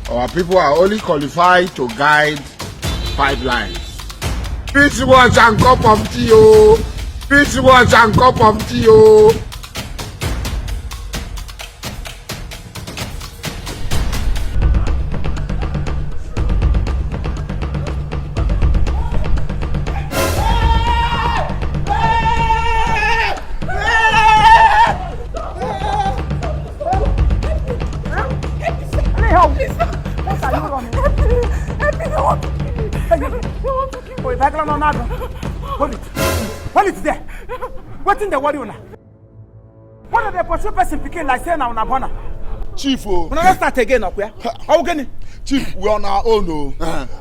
Our people are only qualified to guide pipelines. Fish wash and cup of tea, oh. Fish wash and cup of tea, oh. Hold it there. What in the world now? What are the pursue person picking like saying now on a bona? Chief, oh. When I start again up here, how can Chief, we're on our own, oh.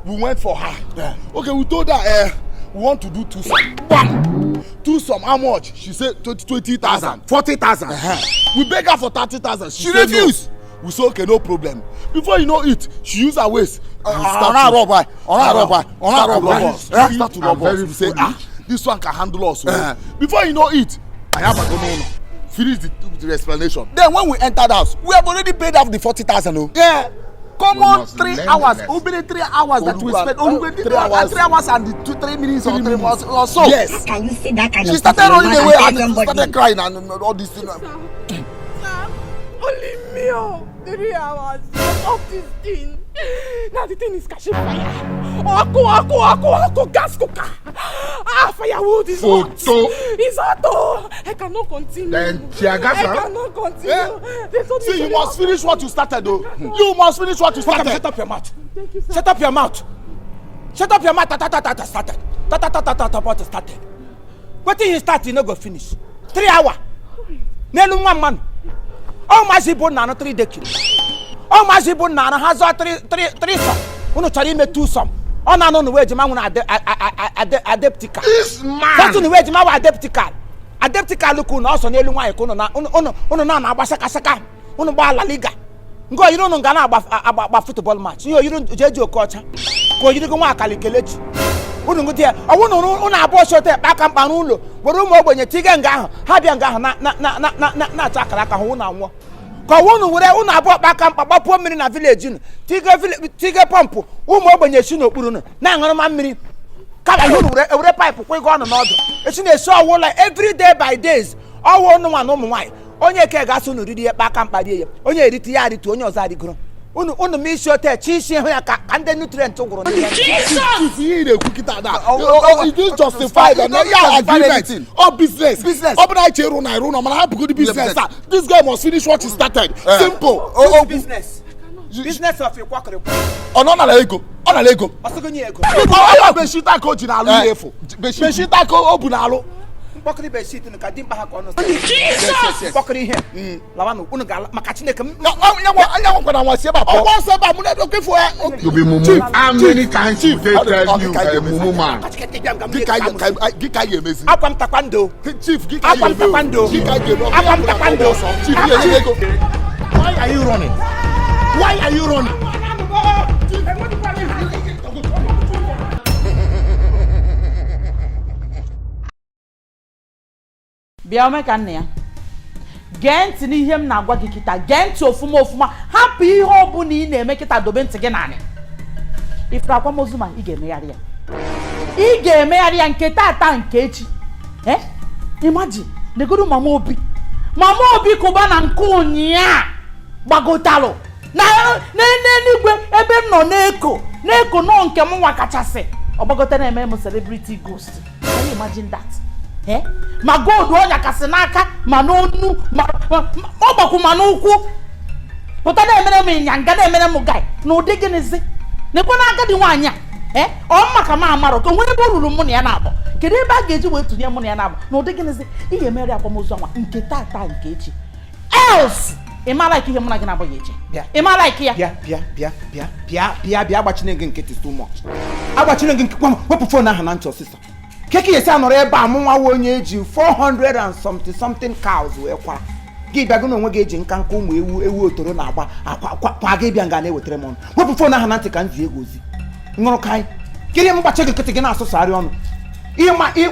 We went for her. Okay, we told her we want to do 2 some. Bam! 2 some, how much? She said 20,000. 40,000. We beg her for 30,000. She refused. No. We said, okay, no problem. Before you know it, she used her waist. Start to rob us. We say, this one can handle us. Before you know it, I have a no. Finish the explanation. Then when we entered the house, we have already paid off the 40,000. Oh. Yeah. Come on, 3 hours. Only 3 hours that we spent. Only 3 hours and the 3 minutes or 3 minutes or so. Yes. Can you see that kind she of started running away and started crying and all this thing. Only me, 3 hours of this thing. Now the thing is catching fire. Ako, gas cooker. Firewood is hot. It's hot. I cannot continue. Then I cannot continue. Yeah. See, you must finish what you started, though. You must finish what you started. Shut up your mouth. Thank you, sir. Shut up your mouth. Shut up your mouth. Started. Started. What did he start? You no go finish. 3 hours. Nelu one man. Oh my zibon na 3 decades. Oh my zibon na has 3 some. Uno chari me 2 some. Oh na no way jema una adeptical. This man. That's the way jema wa adeptical. Adeptical look no so nelu nwa ikono na uno na agbasaka saka. Uno ba La Liga. Ngo you no nga na agba football match. You don't jeje okocha. Ko you go nwa akali kelechi. Unu ngutie awunu una abo shote baka mkpanu ulo. Woro mo ogbenye tige nga ahụ. Ha bia nga ahụ na atakara aka hụ na nwo. Ka wonu were unu abo baka mkpapapuo mmiri na village nu. Tige pump ụmụ ogbenye shi n'okpuru nu. Na ngoro ma mmiri. Ka ba wonu were pipe kwe go ọnụ n'ọdụ. Echi na eso owo like every day by days. Owo nu nwa na ụmụ nwanyị. Onye ke ga so n'uriri ya baka mkpadi ya. Onye eriti ya aritu onye ọzọ adigoro. Unu mi shote chishi ho ya ka ande nutrient gwuru ni. Jesus! You dey cook it that. It is justified and yeah, agreement. All business. Open eye cheru na ru no man have good business. This guy must finish what he started. Simple. Business. Business of your kwakere. Ono na ego. Osogonye ego. Oya be shita ko ji na alu Therefor. Be shita ko obu na alu. Pokri be shit nu ka dimba ha ko no. Jesus! Pokri here. Lawa no unu ga maka Chineke. Anya kwa na wase ba. Owo se ba mu na do kefo e. You be mumu. How many times you they tell you mumu man? Gika ye mezi. Akwam takwando. Chief Gika ye takwando. Akwam takwando. Chief ye go. Why are you running? Why are you running? Bịa ome ka nne ya. Gee ntị n'ihe m na-agwa gị kịta. Gee ntị ofuma. Hapụ ihe ọ bụla ị na-eme kịta dobe ntị gị naanị. Ifuru akwamozu ma ị ga-emegharị ya. Ị ga-emegharị ya nke tata nke echi. Imagine, negodu Mama Obi. Mama Obi kụba na nke ụnyaa gbagotalụ. Na n'eluigwe ebe m nọ n'eko nọ nke m nwa kachasị. Ọ gbagote na-eme m celebrity ghost. Can you imagine that? Ma gold onya kasị n'aka ma n'onu ma ọgbakwu ma n'ụkwụ pụta na-emere m ịnyanga na-emere m guy na ụdị gịnịzi nekwe na agadi nwaanyị a ọ maka ma amara ka nwere ebe o ruru mụ na ya na-abụ kedu ebe a ga-eji wee tụnye mụ na ya na-abụ na ụdị gịnịzi ị ga-emere akwamozu ọnwa nke tata nke echi else ị ma like ihe mụ na gị na-abụghị echi ị ma like ya bịa agbachine gị nkịtị too much agbachine gị nkịtị wepụ fon ahụ na ntị ọsịsọ keke yesi anọrọ ebe a mụ nwa onye eji 400 and something cows wee kwa gị bịago na onwe gị eji nka ụmụ ewu otoro na-agba kwa gị bịa nga na-ewetara m ọnụ wepụ fon ahụ na ntị ka m zie ego ozi ṅụrụ ka anyị kiri m gbachi gị nkịtị gị na-asụsarị ọnụ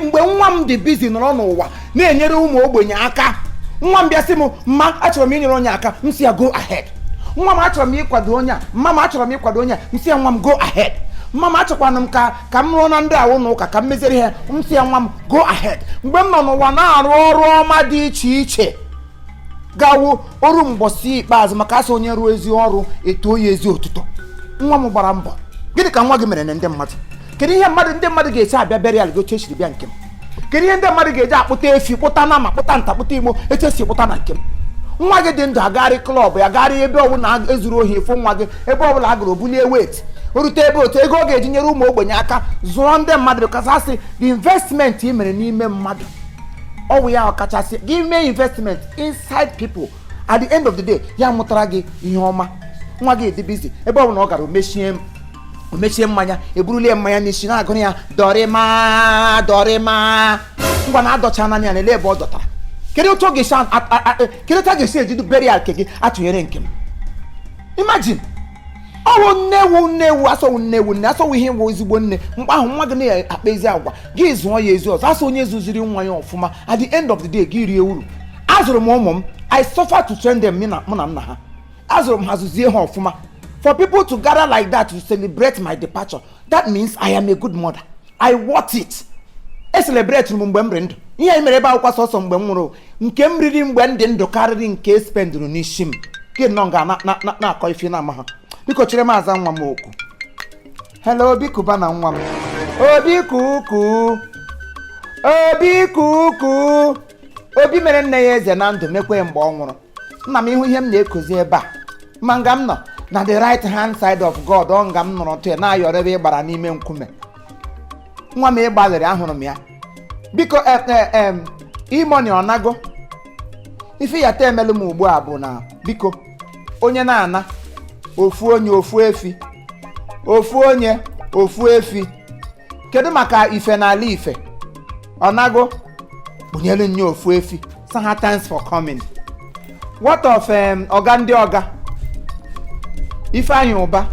mgbe nwa m dị bizi nọrọ n'ụwa na-enyere ụmụ ogbenye aka nwa m bịa sị m mma achọrọ m inyere onye aka m si ya go ahead nwa m achọrọ m ịkwado onye a mma m achọrọ m ịkwado onye a m sị ya nwa m go ahead mma m achọkwana m ka m rụọ na ndị awụ n'ụka ka m meziere ihe m sị ya nwa m go ahead mgbe m nọ n'ụwa na-arụ ọrụ ọma dị iche iche gawo ọrụ mgbọsị ikpeazụ maka asị onye rụọ ezi ọrụ eto ya ezi otuto nwa m gbara mbọ gịnị ka nwa gị mere na ndị mmadụ kedu ihe ndị mmadụ ga-esi abịa bịara ala gị otu esiri bịa nke m kedu ihe ndị mmadụ ga-eji akpụta efi kpụta nama kpụta nta kpụta igbo etu esi kpụta na nke m nwa gị dị ndụ agagharị klọb ya gagharị ebe ọbụla ezuru ohi ịfụ nwa gị ebe ọbụla a gụrụ bulie wet o rute ebe otu ego ọ ga-eji nyere ụmụ ogbenye aka zụọ ndị mmadụ because asị the investment ị mere n'ime mmadụ ọ bụ ya ọkachasị gị mee investment inside people at the end of the day ya mụtara gị ihe ọma nwa gị dị busy ebe ọbụla ọ gara omechie mmanya eburulie mmanya n'isi na-agụrụ ya dọrịma ngwa na adọcha n'anya ya na-ele ebe ọ dọtara kedu otu a ga-esi ejidu burial nke gị atụnyere nke m imagine ọwụ nnewu asọwụ nne asọwụ ihe ịwụ ezigbo nne mgbe ahụ nwa gị na-akpa ezi agwa gị zụọ ya ezi ọzọ asọ onye zụziri nwa ya ọfụma at the end of the day gị rie uru azụrụ m ụmụ m I suffer to train them mụ na nna ha azụrụ m ha zụzie ha ọfụma for people to gather like that to celebrate my departure that means I am a good mother I worth it celebrate m mgbe m rị ndụ ihe anyị mere ebe akwụkwọ sọsọ mgbe m nwụrụ nke m riri mgbe ndị ndụ karịrị nke spendụrụ n'isi m gị nọ nga na-akọ ife na-ama ha biko chere m aza nwa m okwu hello obi kuba na nwa m obi kuku obi mere nne ya eze na ndụ mekwe mgbe ọ nwụrụ nna m ihu ihe m na-ekozi ebe a ma nga m nọ na the right hand side of God ọ nga m nọrọ tụ ya na-ayọrọ ebe ị gbara n'ime nkume nwa m ịgbalịrị ahụrụ m ya biko imoni ọnago ife ya ta emelu m ugbu a bụ na biko onye na-ana ofu onye ofu efi ofu onye ofu efi kedu maka ife n'ala ife ọnago bunyelu nye ofu efi saha thanks for coming what of ọga ndị ọga Ifeanyị ụba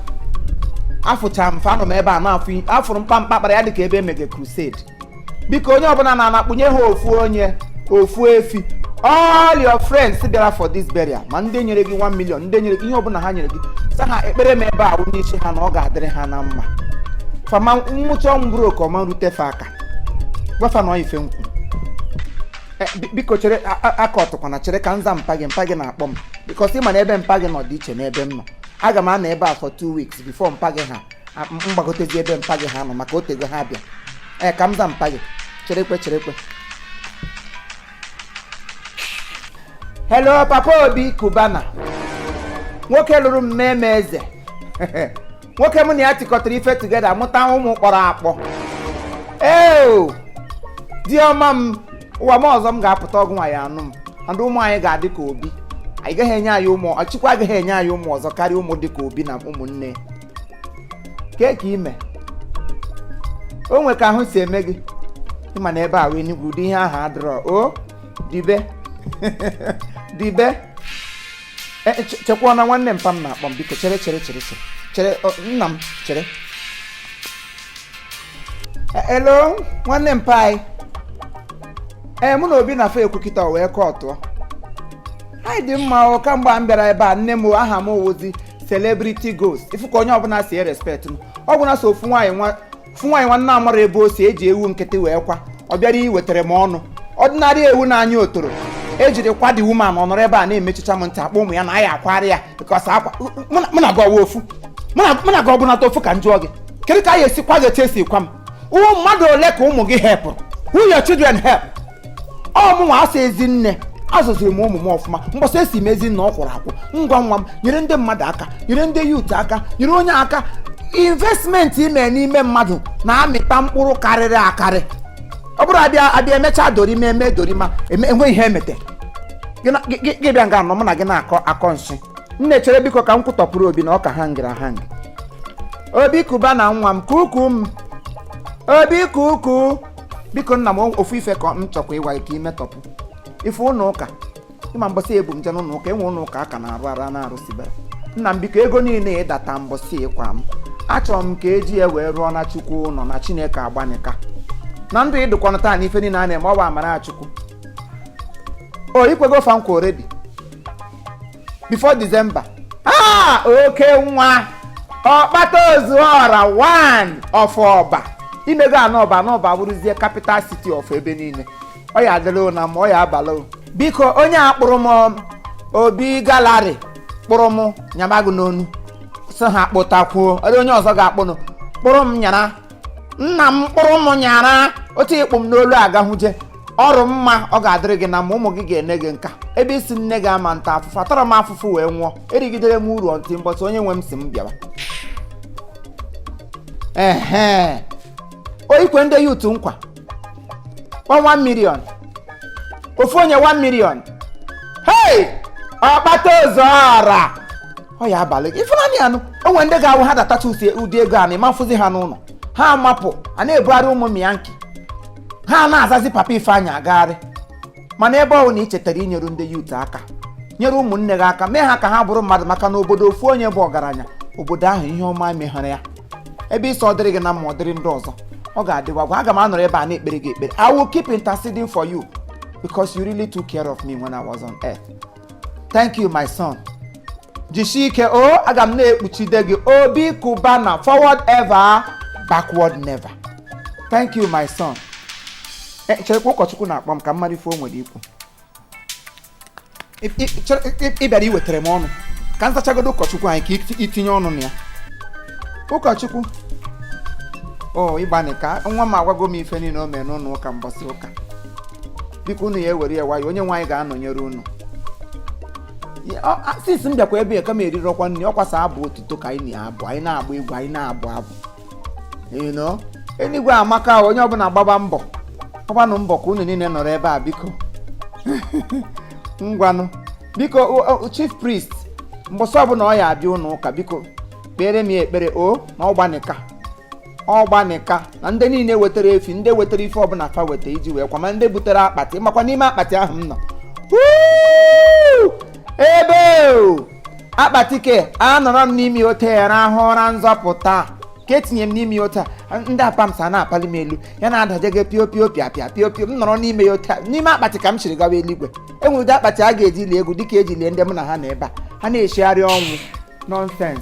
afụcha m fanụ m ebe a na-afụ afụrụ mkpamkpa kpara ya dịka ebe emege crusade biko onye ọbụla na-anakpunye ha ofu onye ofu efi all your friends bịara for this burial ma ndị nyere gị 1 million ndị nyere gị ihe ọbụla ha nyere gị sa ha ekpere m ebe a wụ n'isi ha na ọ ga-adịrị ha na mma fama nwụcha ọnwụ bụrụ ka ọma rutefe aka gwafa na ife nkwu biko chere aka ọtụkwana chere ka nza mpa gị na-akpọ m because ịma na ebe mpa gị nọ dị iche n'ebe m nọ aga m anọ ebe a for 2 weeks before mpa gị ha mgbagotezi ebe mpa gị ha nọ maka otego ha bịa ka m za mpa gị cherekwe hello papa obi kubana nwoke lụrụ m mmemme eze nwoke m na ya tikọtara ife tugeda mụta ụmụ kpọrọ akpọ diọma m ụwa m ọzọ m ga-apụta ọgwụ nwaanyị anụ m ndị ụmụ anyị ga-adị ka obi anyị gaghị enye anyị ụmụ ọchịkwa agaghị enye anyị ụmụ ọzọ karịa ụmụ dị ka obi na ụmụnne ka ime o nwe ka ahụ si eme gị ịma na ebe a wee n'igwu ụdị ihe ahụ adịrọ o dibe chekwa na nwanne mpa m na-akpọ m biko chere nna m chere hello nwanne mpa anyị mụ na obi na fe ekwukịta wee kọọ tụọ anyị dị mma kamgbe m bịara ebe a nne m aha m owozi celebrity ghost ifu ka onye ọbụla si respect m ọ bụla so ofu nwaanyị nwanne amara ebe o si eji ewu nkịtị wee kwa ọ bịara iwetara m ọnụ ọdịnarị ewu na-anya otoro ejiri kwadi woman ọnọrọ ebe a na-emechicha m ntị akpọ ụmụ ya na anyị akwara ya because akwa mụ na gị ọwa ofu mụ na gị ọbụnata ofu ka m jụọ gị kedu ka anyị esi kwa gị etu esi kwa m ụmụ mmadụ ole ka ụmụ gị hepụrụ who your children help ọmụnwa asa ezi nne azụziri m ụmụ m ọfụma mgbasa esi m ezi nna ọ kwụrụ akwụ ngwa nwa m nyere ndị mmadụ aka nyere ndị yut aka nyere onye aka investment ime n'ime mmadụ na-amịta mkpụrụ karịrị akarị ọ bụrụ abịa emecha dorima eme dorima enwe ihe emete gị bịa nga anọ mụ na gị na-akọ nsị m na-echere biko ka m kwụtọpụrụ obi na ọ ka hangịrị ahangị obi kuba na nwa m kuku m obi kuku biko nna m ofu ife ka m chọkwa ịwa ka imetọpụ ife ụlọ ụka ịma mbọsị ebu m je n'ụlọ ụka enwe ụlọ ụka aka na-arụ ara na-arụsibere nna m biko ego niile ịdata mbọsị ịkwa m achọrọ m ka eji ya wee rụọ na chukwu ụlọ na chineke agbanika na ndụ ịdụkwana taa na ife niile a na-eme ọ bụ amara chukwu o ikwego fa nkwa already before December oke nwa ọkpata ozuọra one of ọba imego anọba bụrụzie capital city of ebe niile ọ ya adịla na ma ọ ya abalị biko onye akpụrụ m obi galari kpụrụ m nyamagụ n'onu sị ha kpụtakwuo onye ọzọ ga-akpụnụ kpụrụ m nyara nna m kpụrụ m nyara otu ịkpụ m n'olu agahụje ọrụ mma ọ ga-adịrị gị na ma ụmụ gị ga-ene gị nka ebe isi nne gị ama nta afụfụ atọrọ m afụfụ wee nwụọ erigidere m uru ntị mbọtụ onye nwe m si m bịawa ikwe ndị yut nkwa 1 million ofu onye 1 million hey ọkpata ozuọra ọ ya abalị gị ifụnanya anụ onwe ndị ga-awụ ha datacha ụdị ego a na ịma mfụzi ha n'ụlọ ha amapụ a na-ebugharị ụmụ miyanki ha na-azazi papa Ifeanyị agagharị mana ebe ọhụụ na ị chetara inyere ndị yut aka nyere ụmụnne gị aka mee ha ka ha bụrụ mmadụ maka na obodo ofu onye bụ ọgaranya obodo ahụ ihe ọma meghara ya ebe isi ọ dịrị gị na mma ọ dịrị ndị ọzọ ọ ga-adịwa gwa aga m anọrọ ebe a na-ekpere gị ekpere I will keep interceding for you because you really took care of me when I was on earth. Thank you my son. Jisie ike aga m na-ekpuchide gị obi kubana forward ever backward never. Thank you my son. Cherekwa ụkọchukwu na-akpọ m ka mmadụ ife o nwere ikwu ị bịara iwetara m ọnụ ka m zachagodo ụkọchukwu anyị ka itinye ọnụ na ya. Ụkọchukwu ịgbani ka nwa m agwago m ife niile o mere n'ụlọ ụka mbọsị ụka biko unu ya ewere ya nwayọ onye nwaanyị ga-anọnyere unu since m bịakwa ebe ka m erirọkwa nri ọkwasa abụ otuto ka anyị na-abụ anyị na-agba egwu anyị na-abụ abụ eluigwe amaka onye ọbụla gbaba mbọ ọgbanụ mbọ ka unu niile nọrọ ebe a biko ngwanụ biko chief priest mbọsị ọbụla ọ ya abịa ụlọ ụka biko kpere m ya ekpere na ọgbanika na ndị niile wetara efi ndị wetara ife ọbụla fa weta iji wee kwa ma ndị butere akpati makwa n'ime akpati ahụ m nọ ebe akpati ke anọrọ m n'ime ote ya rahụ ụra nzọpụta ka etinye m n'ime ote a ndị apamsa na-apali m elu ya na-adaje gị pio m nọrọ n'ime ya ote n'ime akpati ka m chiri gawa eluigwe enwere ụdị akpati a ga-eji lie egwu dịka eji lie ndị mụ na ha na ebe a ha na-eshigharị ọnwụ nọnsens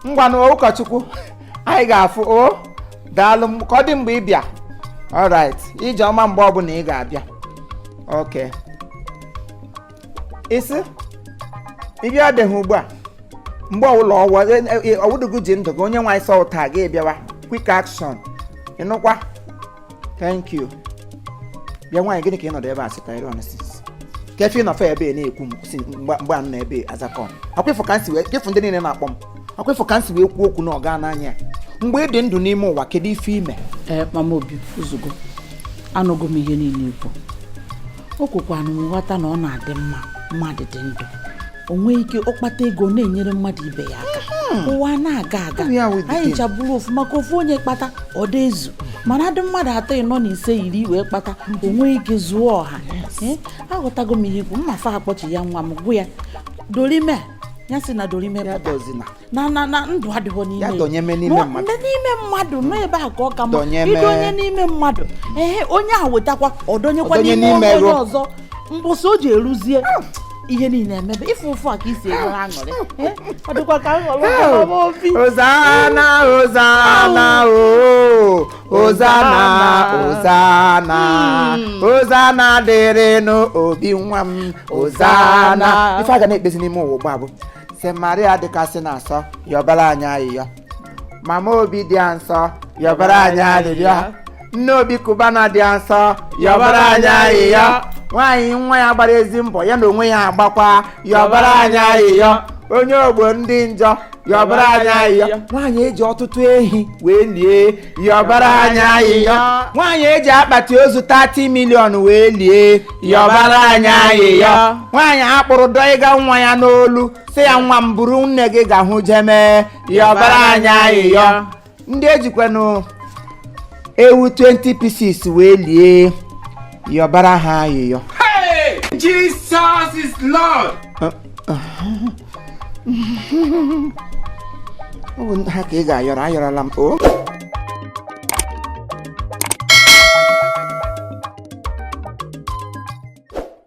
ngwanụ ụkọchukwu anyị ga-afụ daalụ ka ọ dị mgbe ị bịa alright ije ọma mgbe ọbụla ị ga-abịa ok isi ịbịa adịghị ugbu a mgbe ọbụla ọwụdụgụ ji ndụ gị onye nwaanyị sọ ụta gị bịawa quick action ịnụkwa thank you bịa nwaanyị gịnị ka ị nọdụ ebe a sịta iri ọnụsis ka efe ịnọfe ebe na-ekwu mgbe a nọ ebe azakọ akwụfụ ka nsi wee kefu ndị niile na-akpọ m akwụfụ ka nsi wee kwuo okwu na ọga n'anya mgbe ị dị ndụ n'ime ụwa kedu ife ime mama Obi ozugbo anụgo m ihe niile ikwu o kwukwana m nghọta na ọ na-adị mma mmadụ dị ndụ o nwee ike ọkpata ego na-enyere mmadụ ibe ya aka ụwa na-aga aga anyị chabụrụ ofu maka ofu onye kpata ọ dị ezu mana adị mmadụ 3 4 5 10 wee kpata o nwee ike zuo ọha aghọtago m ihe ikwu mma fa akpọchi ya nwa m gwụ ya dorime ya si na dorime ya dozina na ndụ adịghọ n'ime ya donyeme n'ime mmadụ ndị n'ime mmadụ nọ ebe a ka ọ ka mma idonye n'ime mmadụ onye a wetakwa ọdonyekwa n'ime onye ọzọ mbụsị o ji eruzie ihe niile emebe ife ụfụ a ka isi enwere aṅụrị ọ dịkwa ka Mama Obi Hosanna Hosanna Hosanna dịrịnụ Obi nwa m Hosanna ife a ga na-ekpezi n'ime ụwa ugbu a bụ se Maria dịkasị na asọ yọbara anyị ayịyọ Mama Obi dị nsọ yọbara anyị ayịyọ Nne Obi Kubana dị nsọ yọbara anyị ayịyọ nwaanyị nwa ya gbara ezi mbọ ya na onwe ya agbakwa yọbara anyị ayịyọ onye ogbo ndị njọ yọbara anyị ayịyọ nwaanyị eji ọtụtụ ehi wee lie yọbara anyị ayịyọ nwaanyị eji akpati ozu 30 million wee lie yọbara anyị ayịyọ nwaanyị akpụrụ dọịga nwa ya n'olu sị ya nwa m buru nne gị ga-ahụ jeme yọbara anyị ayịyọ ndị ejikwanụ ewu 20 pieces wee lie yọbara ha ayịyọ. Hey! Jesus is Lord! Ọ bụ ha ka ị ga-ayọrọ ayọrọla m